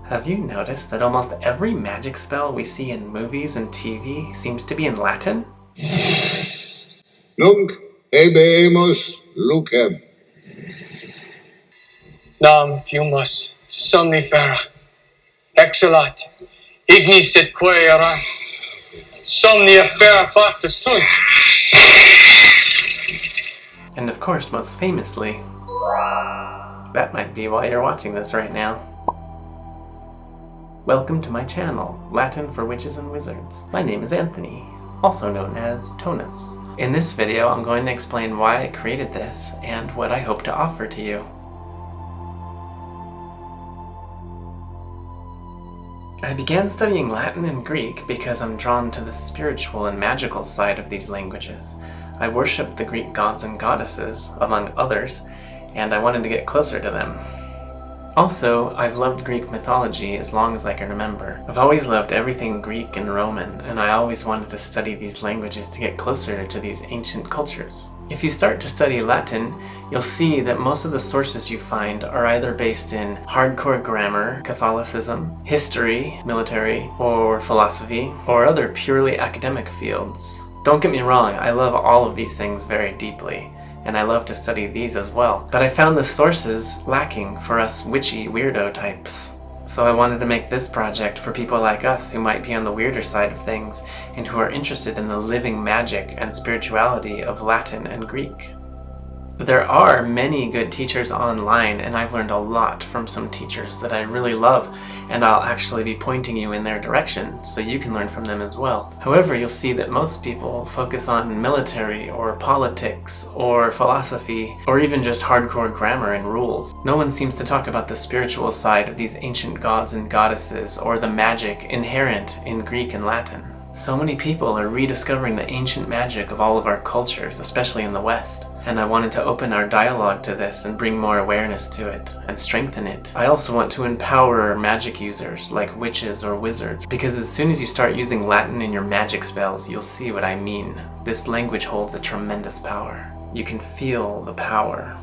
Have you noticed that almost every magic spell we see in movies and TV seems to be in Latin? Nunc habemus lucem. Nam fumus somnifera, exulat, ignis et quaerat, somnifera facta sunt. And of course, most famously, that might be why you're watching this right now. Welcome to my channel, Latin for Witches and Wizards. My name is Anthony, also known as Tonus. In this video, I'm going to explain why I created this and what I hope to offer to you. I began studying Latin and Greek because I'm drawn to the spiritual and magical side of these languages. I worship the Greek gods and goddesses, among others, and I wanted to get closer to them. Also, I've loved Greek mythology as long as I can remember. I've always loved everything Greek and Roman, and I always wanted to study these languages to get closer to these ancient cultures. If you start to study Latin, you'll see that most of the sources you find are either based in hardcore grammar, Catholicism, history, military, or philosophy, or other purely academic fields. Don't get me wrong, I love all of these things very deeply, and I love to study these as well. But I found the sources lacking for us witchy weirdo types. So I wanted to make this project for people like us who might be on the weirder side of things and who are interested in the living magic and spirituality of Latin and Greek. There are many good teachers online, and I've learned a lot from some teachers that I really love, and I'll actually be pointing you in their direction so you can learn from them as well. However, you'll see that most people focus on military or politics or philosophy or even just hardcore grammar and rules. No one seems to talk about the spiritual side of these ancient gods and goddesses or the magic inherent in Greek and Latin. So many people are rediscovering the ancient magic of all of our cultures, especially in the West. And I wanted to open our dialogue to this and bring more awareness to it and strengthen it. I also want to empower magic users like witches or wizards, because as soon as you start using Latin in your magic spells, you'll see what I mean. This language holds a tremendous power. You can feel the power.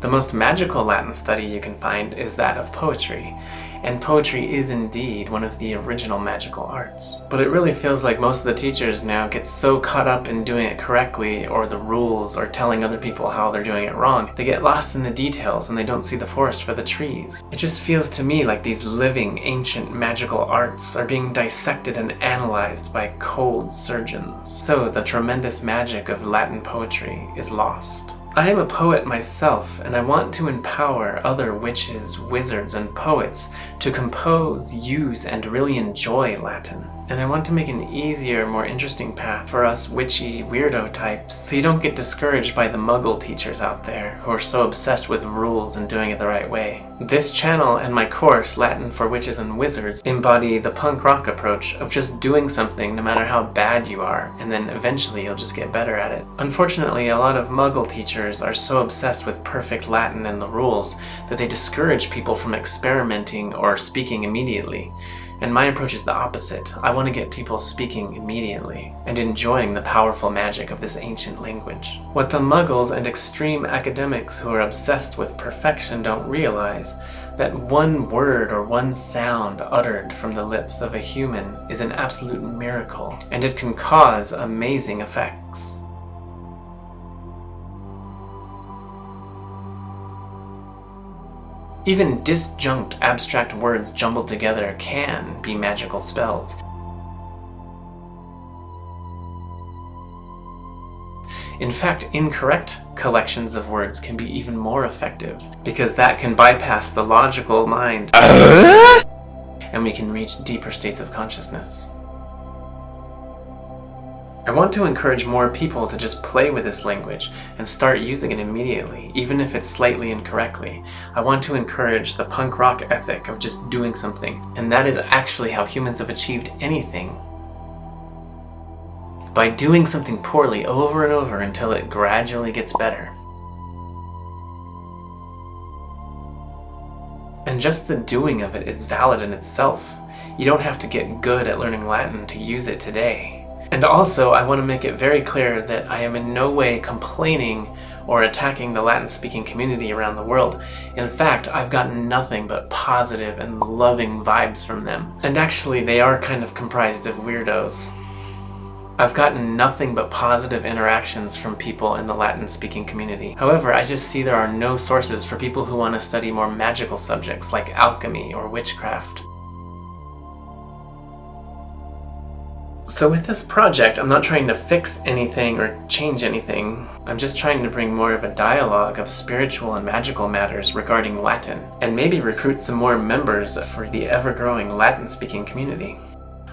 The most magical Latin study you can find is that of poetry, and poetry is indeed one of the original magical arts. But it really feels like most of the teachers now get so caught up in doing it correctly, or the rules, or telling other people how they're doing it wrong, they get lost in the details and they don't see the forest for the trees. It just feels to me like these living, ancient magical arts are being dissected and analyzed by cold surgeons. So the tremendous magic of Latin poetry is lost. I am a poet myself, and I want to empower other witches, wizards, and poets to compose, use, and really enjoy Latin. And I want to make an easier, more interesting path for us witchy weirdo types, so you don't get discouraged by the muggle teachers out there who are so obsessed with rules and doing it the right way. This channel and my course, Latin for Witches and Wizards, embody the punk rock approach of just doing something no matter how bad you are, and then eventually you'll just get better at it. Unfortunately, a lot of muggle teachers are so obsessed with perfect Latin and the rules that they discourage people from experimenting or speaking immediately. And my approach is the opposite. I want to get people speaking immediately and enjoying the powerful magic of this ancient language. What the muggles and extreme academics who are obsessed with perfection don't realize, that one word or one sound uttered from the lips of a human is an absolute miracle, and it can cause amazing effects. Even disjunct abstract words jumbled together can be magical spells. In fact, incorrect collections of words can be even more effective, because that can bypass the logical mind, and we can reach deeper states of consciousness. I want to encourage more people to just play with this language and start using it immediately, even if it's slightly incorrectly. I want to encourage the punk rock ethic of just doing something, and that is actually how humans have achieved anything. By doing something poorly over and over until it gradually gets better. And just the doing of it is valid in itself. You don't have to get good at learning Latin to use it today. And also, I want to make it very clear that I am in no way complaining or attacking the Latin-speaking community around the world. In fact, I've gotten nothing but positive and loving vibes from them. And actually, they are kind of comprised of weirdos. I've gotten nothing but positive interactions from people in the Latin-speaking community. However, I just see there are no sources for people who want to study more magical subjects like alchemy or witchcraft. So with this project, I'm not trying to fix anything or change anything. I'm just trying to bring more of a dialogue of spiritual and magical matters regarding Latin, and maybe recruit some more members for the ever-growing Latin-speaking community.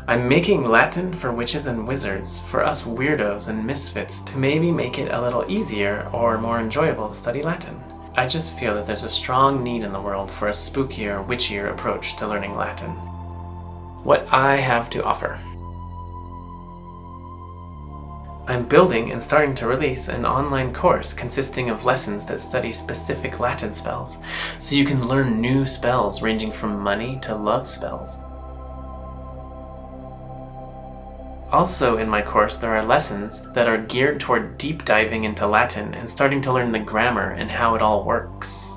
I'm making Latin for witches and wizards, for us weirdos and misfits, to maybe make it a little easier or more enjoyable to study Latin. I just feel that there's a strong need in the world for a spookier, witchier approach to learning Latin. What I have to offer. I'm building and starting to release an online course consisting of lessons that study specific Latin spells, so you can learn new spells ranging from money to love spells. Also in my course, there are lessons that are geared toward deep diving into Latin and starting to learn the grammar and how it all works.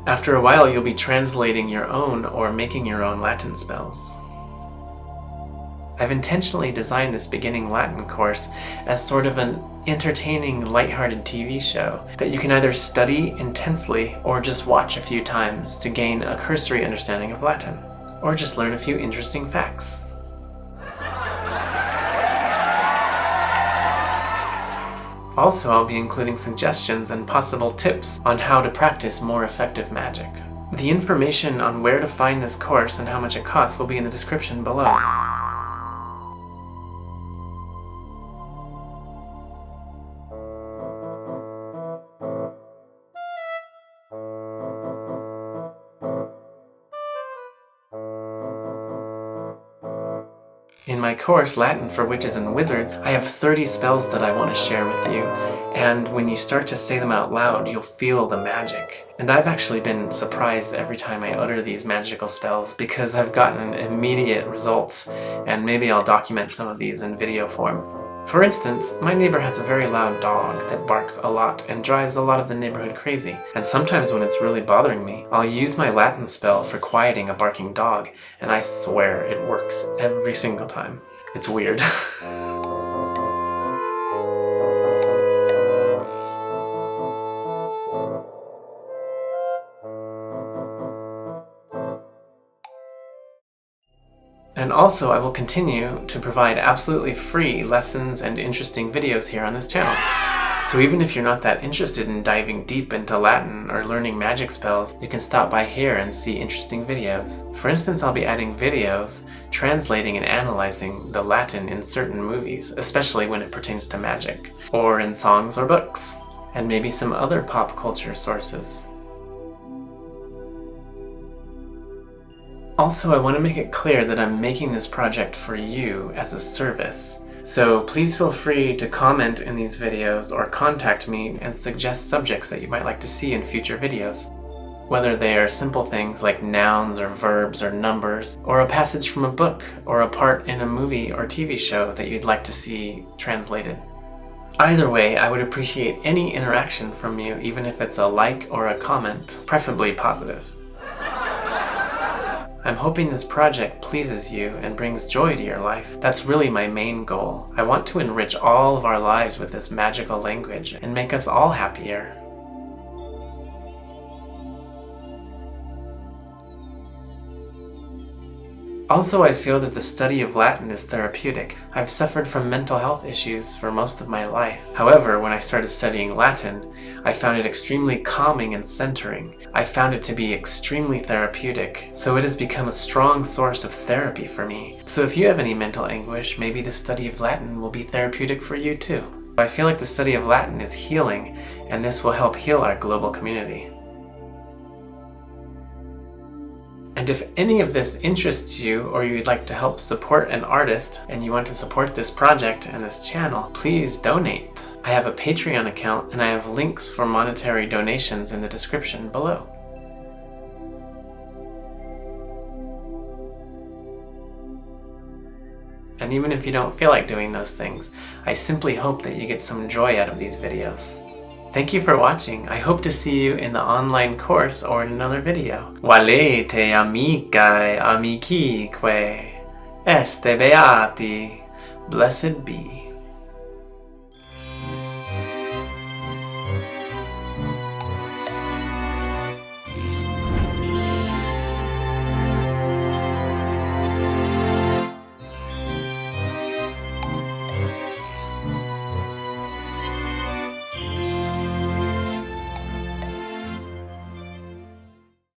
After a while, you'll be translating your own or making your own Latin spells. I've intentionally designed this beginning Latin course as sort of an entertaining, lighthearted TV show that you can either study intensely or just watch a few times to gain a cursory understanding of Latin, or just learn a few interesting facts. Also, I'll be including suggestions and possible tips on how to practice more effective magic. The information on where to find this course and how much it costs will be in the description below. In my course, Latin for Witches and Wizards, I have 30 spells that I want to share with you, and when you start to say them out loud, you'll feel the magic. And I've actually been surprised every time I utter these magical spells because I've gotten immediate results, and maybe I'll document some of these in video form. For instance, my neighbor has a very loud dog that barks a lot and drives a lot of the neighborhood crazy, and sometimes when it's really bothering me, I'll use my Latin spell for quieting a barking dog, and I swear it works every single time. It's weird. And also, I will continue to provide absolutely free lessons and interesting videos here on this channel. So even if you're not that interested in diving deep into Latin or learning magic spells, you can stop by here and see interesting videos. For instance, I'll be adding videos translating and analyzing the Latin in certain movies, especially when it pertains to magic, or in songs or books, and maybe some other pop culture sources. Also, I want to make it clear that I'm making this project for you as a service. So please feel free to comment in these videos or contact me and suggest subjects that you might like to see in future videos. Whether they are simple things like nouns or verbs or numbers, or a passage from a book, or a part in a movie or TV show that you'd like to see translated. Either way, I would appreciate any interaction from you, even if it's a like or a comment, preferably positive. I'm hoping this project pleases you and brings joy to your life. That's really my main goal. I want to enrich all of our lives with this magical language and make us all happier. Also, I feel that the study of Latin is therapeutic. I've suffered from mental health issues for most of my life. However, when I started studying Latin, I found it extremely calming and centering. I found it to be extremely therapeutic, so it has become a strong source of therapy for me. So if you have any mental anguish, maybe the study of Latin will be therapeutic for you too. I feel like the study of Latin is healing, and this will help heal our global community. And if any of this interests you, or you'd like to help support an artist, and you want to support this project and this channel, please donate. I have a Patreon account, and I have links for monetary donations in the description below. And even if you don't feel like doing those things, I simply hope that you get some joy out of these videos. Thank you for watching. I hope to see you in the online course or in another video. Valete amicae amici que este beati. Blessed be.